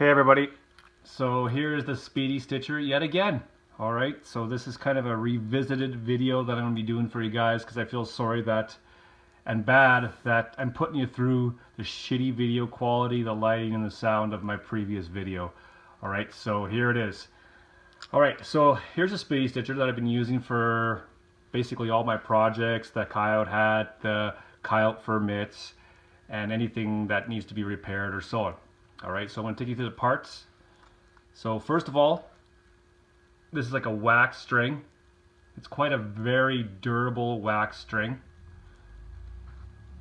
Hey everybody, so here's the Speedy Stitcher yet again. Alright, so this is kind of a revisited video that I'm going to be doing for you guys because I feel sorry that and bad that I'm putting you through the shitty video quality, the lighting, and the sound of my previous video. Alright, so here it is. Alright, so here's a Speedy Stitcher that I've been using for basically all my projects, the coyote hat, the coyote fur mitts, and anything that needs to be repaired or sewn. Alright, so I'm going to take you through the parts. So first of all, this is like a wax string. It's quite a very durable wax string.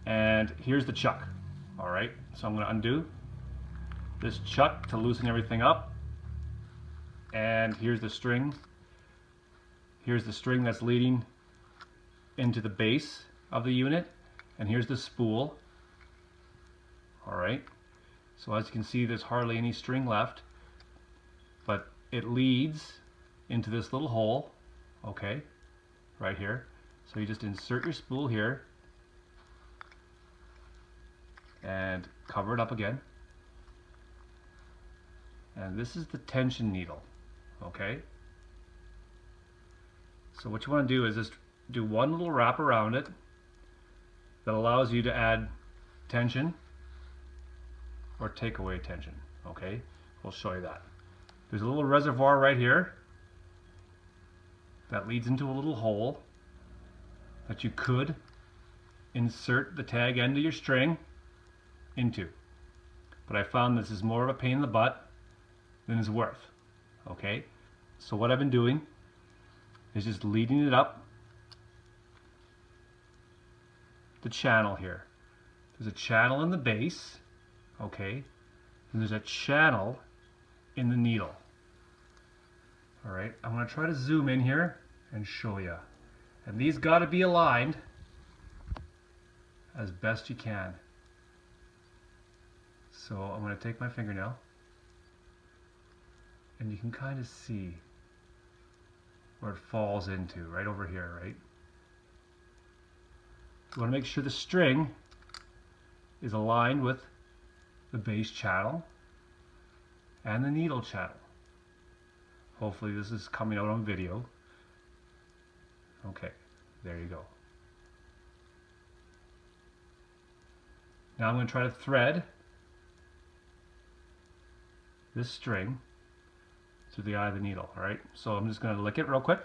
And here's the chuck. Alright, so I'm going to undo this chuck to loosen everything up. And here's the string. Here's the string that's leading into the base of the unit. And here's the spool. Alright. So as you can see, there's hardly any string left, but it leads into this little hole, okay, right here. So you just insert your spool here and cover it up again. And this is the tension needle, okay. So what you want to do is just do one little wrap around it that allows you to add tension or take away tension, okay? We'll show you that. There's a little reservoir right here that leads into a little hole that you could insert the tag end of your string into. But I found this is more of a pain in the butt than it's worth, okay? So what I've been doing is just leading it up the channel here. There's a channel in the base, okay, and there's a channel in the needle. Alright, I'm going to try to zoom in here and show you. And these got to be aligned as best you can. So I'm going to take my fingernail and you can kind of see where it falls into, right over here, right? You want to make sure the string is aligned with the base channel and the needle channel. Hopefully this is coming out on video. Okay, there you go. Now I'm going to try to thread this string through the eye of the needle. Alright, so I'm just going to lick it real quick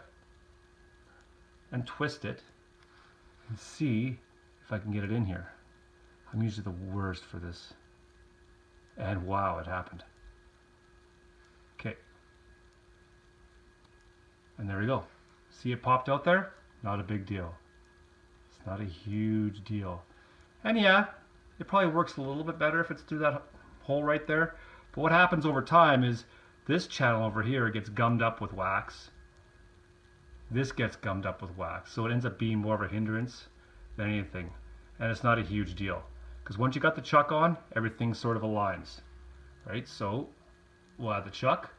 and twist it and see if I can get it in here. I'm usually the worst for this. And wow, it happened. Okay. And there we go. See it popped out there? Not a big deal. It's not a huge deal. And yeah, it probably works a little bit better if it's through that hole right there. But what happens over time is this channel over here gets gummed up with wax. This gets gummed up with wax. So it ends up being more of a hindrance than anything. And it's not a huge deal. Because once you got the chuck on, everything sort of aligns. Right, so we'll add the chuck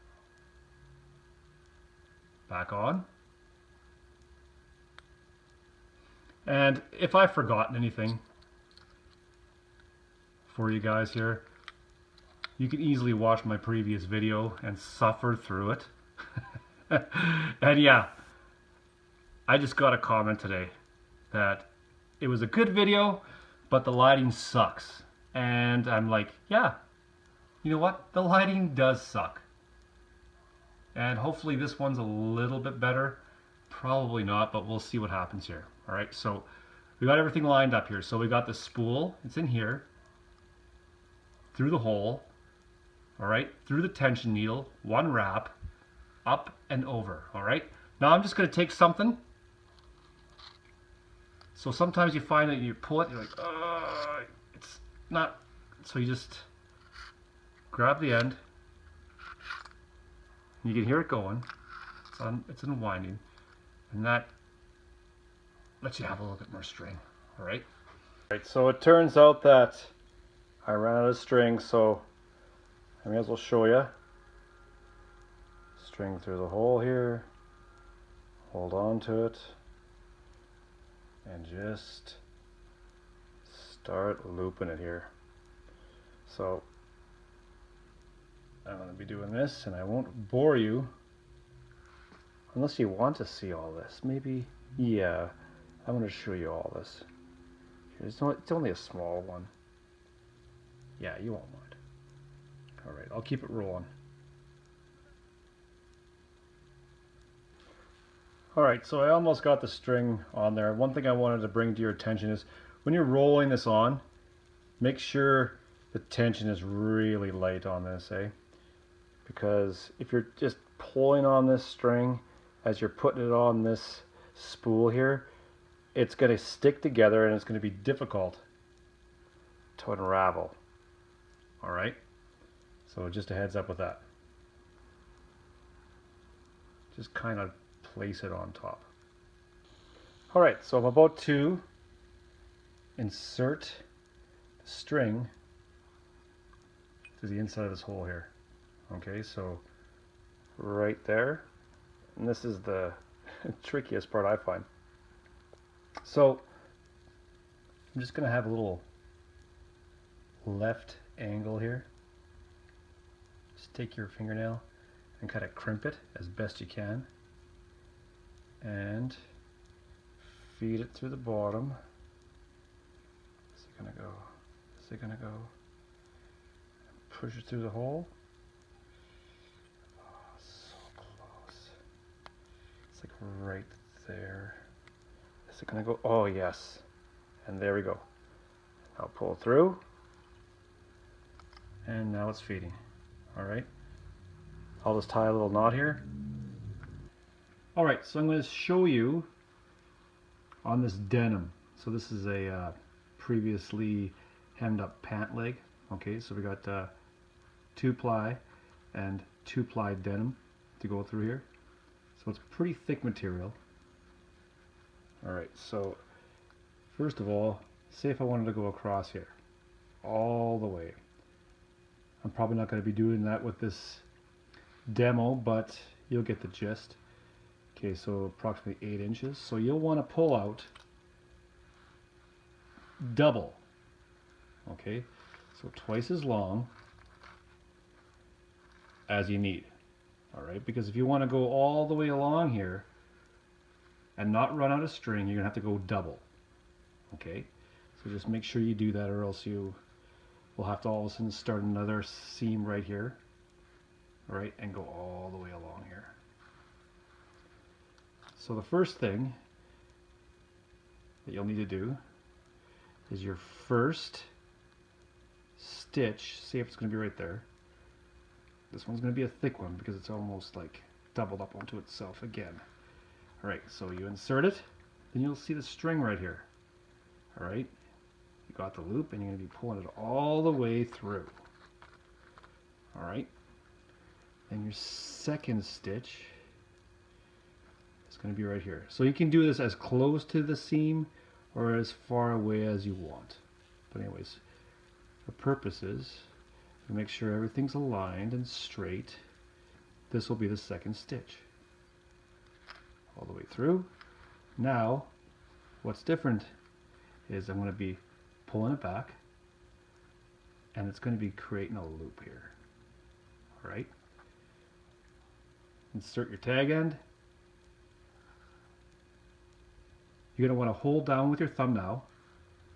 back on. And if I've forgotten anything for you guys here, you can easily watch my previous video and suffer through it. And yeah, I just got a comment today that it was a good video, but the lighting sucks. And I'm like, yeah, you know what? The lighting does suck. And hopefully this one's a little bit better. Probably not, but we'll see what happens here. Alright, so we got everything lined up here. So we got the spool, it's in here, through the hole, alright, through the tension needle, one wrap, up and over, alright? Now I'm just going to take something. So sometimes you find that you pull it, you're like, it's not, so you just grab the end. You can hear it going. It's unwinding, and that lets you have a little bit more string. All right. All right. So it turns out that I ran out of string, so I may as well show you. String through the hole here. Hold on to it, and just start looping it here. So I'm going to be doing this, and I won't bore you unless you want to see all this. Maybe, yeah, I'm going to show you all this. It's only a small one. Yeah, you won't mind. All right, I'll keep it rolling. All right, so I almost got the string on there. One thing I wanted to bring to your attention is when you're rolling this on, make sure the tension is really light on this, eh? Because if you're just pulling on this string as you're putting it on this spool here, it's going to stick together and it's going to be difficult to unravel. All right, so just a heads up with that. Just kind of place it on top. All right, so I'm about to insert the string to the inside of this hole here. Okay, so right there, and this is the trickiest part I find. So I'm just going to have a little left angle here. Just take your fingernail and kind of crimp it as best you can and feed it through the bottom. Is it going to go? Is it going to go? Push it through the hole. Oh, so close. It's like right there. Is it going to go? Oh, yes. And there we go. I'll pull through. And now it's feeding. All right. I'll just tie a little knot here. All right, so I'm going to show you on this denim. So this is a previously hemmed up pant leg. Okay, so we got 2-ply and 2-ply denim to go through here. So it's pretty thick material. All right, so first of all, say if I wanted to go across here, all the way. I'm probably not going to be doing that with this demo, but you'll get the gist. Okay, so approximately 8 inches. So you'll want to pull out double. Okay, so twice as long as you need. All right, because if you want to go all the way along here and not run out of string, you're gonna have to go double. Okay, so just make sure you do that, or else you will have to all of a sudden start another seam right here. All right, and go all the way along here. So the first thing that you'll need to do is your first stitch, see if it's going to be right there. This one's going to be a thick one because it's almost like doubled up onto itself again. Alright, so you insert it, then you'll see the string right here. Alright, you got the loop and you're going to be pulling it all the way through. Alright, then your second stitch is going to be right here. So you can do this as close to the seam or as far away as you want. But anyways, for purposes, to make sure everything's aligned and straight, this will be the second stitch. All the way through. Now, what's different is I'm going to be pulling it back, and it's going to be creating a loop here. Alright? Insert your tag end. You're going to want to hold down with your thumb now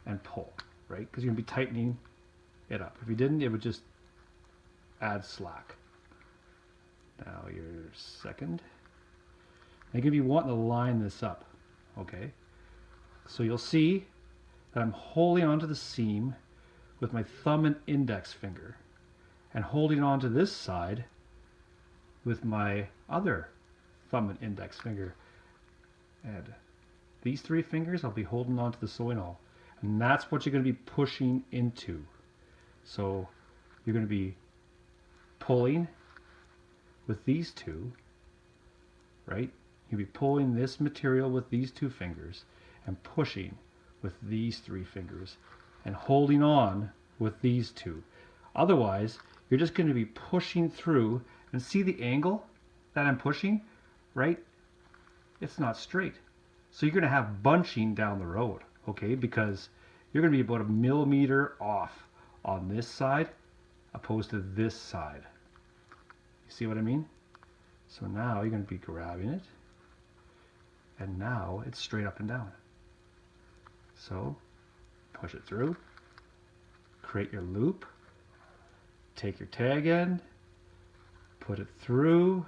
and pull, right? Because you're going to be tightening it up. If you didn't, it would just add slack. Now your second. You're going to be wanting to line this up, okay? So you'll see that I'm holding onto the seam with my thumb and index finger and holding onto this side with my other thumb and index finger. And these 3 fingers I'll be holding onto the sewing awl, and that's what you're going to be pushing into. So you're going to be pulling with these 2, right? You'll be pulling this material with these 2 fingers and pushing with these 3 fingers and holding on with these 2. Otherwise, you're just going to be pushing through, and see the angle that I'm pushing, right? It's not straight. So you're going to have bunching down the road, okay? Because you're going to be about 1 millimeter off on this side opposed to this side. You see what I mean? So now you're going to be grabbing it, and now it's straight up and down. So push it through, create your loop, take your tag end, put it through,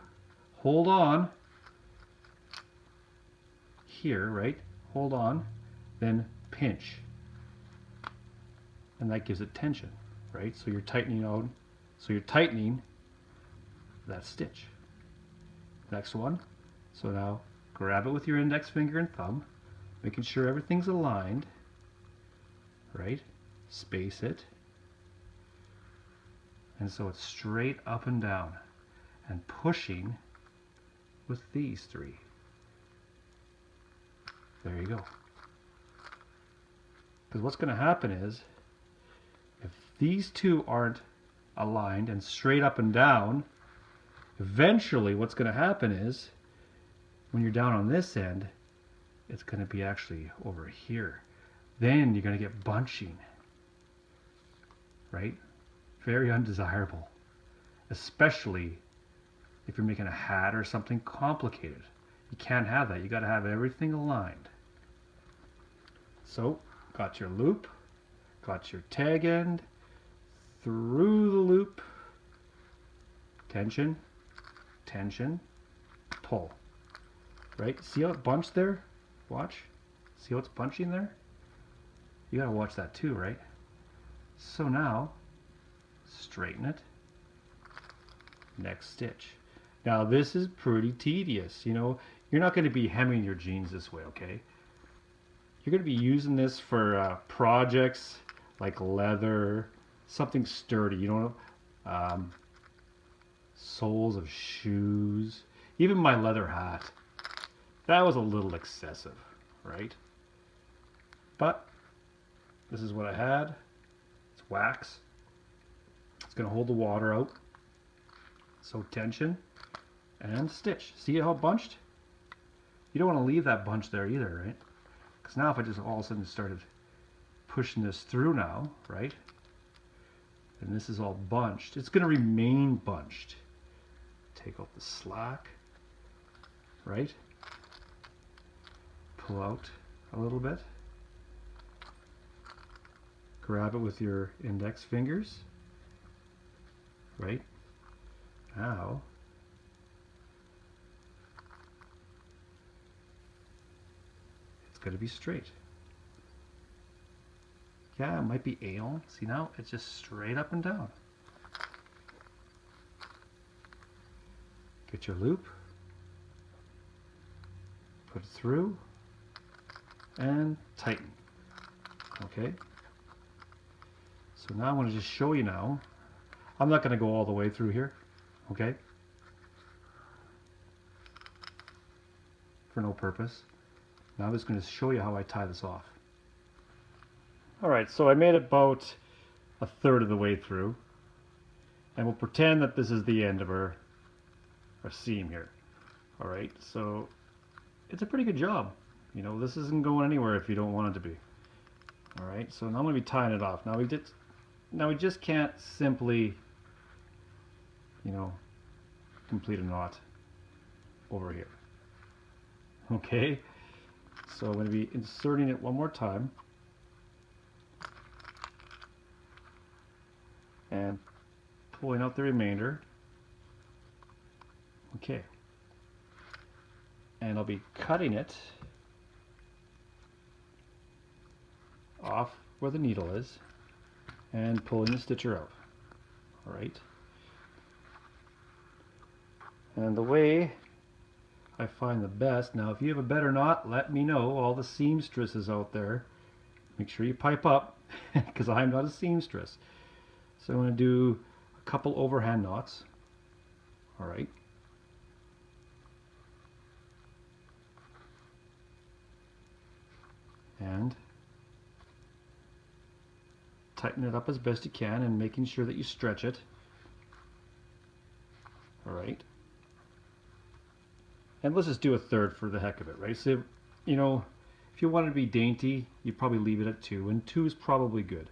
hold on here, right? Hold on, then pinch. And that gives it tension, right? So you're tightening out, so you're tightening that stitch. Next one, so now grab it with your index finger and thumb, making sure everything's aligned, right? Space it. And so it's straight up and down, and pushing with these three. There you go. Because what's going to happen is, if these two aren't aligned and straight up and down, eventually what's going to happen is, when you're down on this end, it's going to be actually over here. Then you're going to get bunching, right? Very undesirable, especially if you're making a hat or something complicated. You can't have that. You got to have everything aligned. So, got your loop, got your tag end, through the loop, tension, tension, pull. Right? See how it bunched there? Watch. See how it's bunching there? You got to watch that too, right? So now, straighten it. Next stitch. Now this is pretty tedious. You know, you're not going to be hemming your jeans this way, okay? You're going to be using this for projects like leather, something sturdy, you know, soles of shoes, even my leather hat. That was a little excessive, right? But this is what I had. It's wax. It's going to hold the water out. So tension and stitch. See how it bunched? You don't want to leave that bunch there either, right? Because now if I just all of a sudden started pushing this through now, right? And this is all bunched. It's going to remain bunched. Take out the slack, right? Pull out a little bit. Grab it with your index fingers, right? Now, it's going to be straight. Yeah, it might be anal. See now, it's just straight up and down. Get your loop, put it through, and tighten. Okay? So now I want to just show you now. I'm not going to go all the way through here. Okay? For no purpose. Now I'm just going to show you how I tie this off. Alright, so I made about a third of the way through. And we'll pretend that this is the end of our seam here. Alright, so it's a pretty good job. You know, this isn't going anywhere if you don't want it to be. Alright, so now I'm going to be tying it off. Now we just can't simply, you know, complete a knot over here. Okay, so I'm going to be inserting it one more time and pulling out the remainder. Okay, and I'll be cutting it off where the needle is and pulling the stitcher out. All right. And the way I find the best, now if you have a better knot, let me know. All the seamstresses out there, make sure you pipe up because I'm not a seamstress. So I'm going to do a couple overhand knots. All right. And tighten it up as best you can and making sure that you stretch it. All right. And let's just do a third for the heck of it, right? So, you know, if you want it to be dainty, you probably leave it at 2, and 2 is probably good.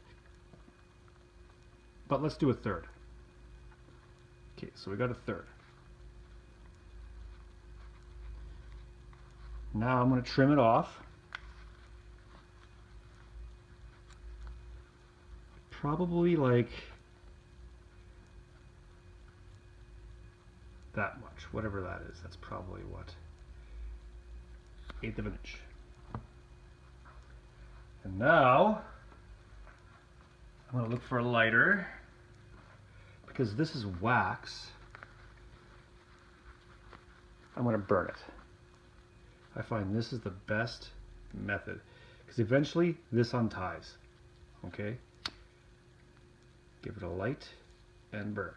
But let's do a third. Okay, so we got a third. Now I'm going to trim it off. Probably like that much, whatever that is. That's probably what, 1/8 of an inch. And now I'm going to look for a lighter, because this is wax. I'm going to burn it. I find this is the best method, because eventually this unties. Okay? Give it a light and burn.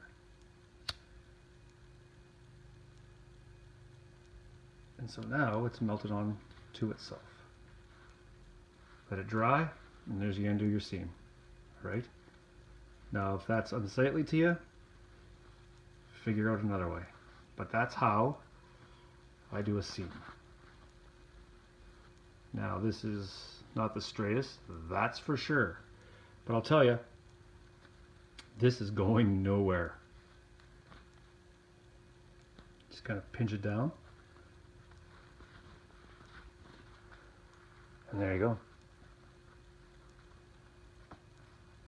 And so now it's melted on to itself. Let it dry, and there's you undo your seam. Right? Now if that's unsightly to you, figure out another way. But that's how I do a seam. Now this is not the straightest, that's for sure. But I'll tell you, this is going nowhere. Just kind of pinch it down. And there you go.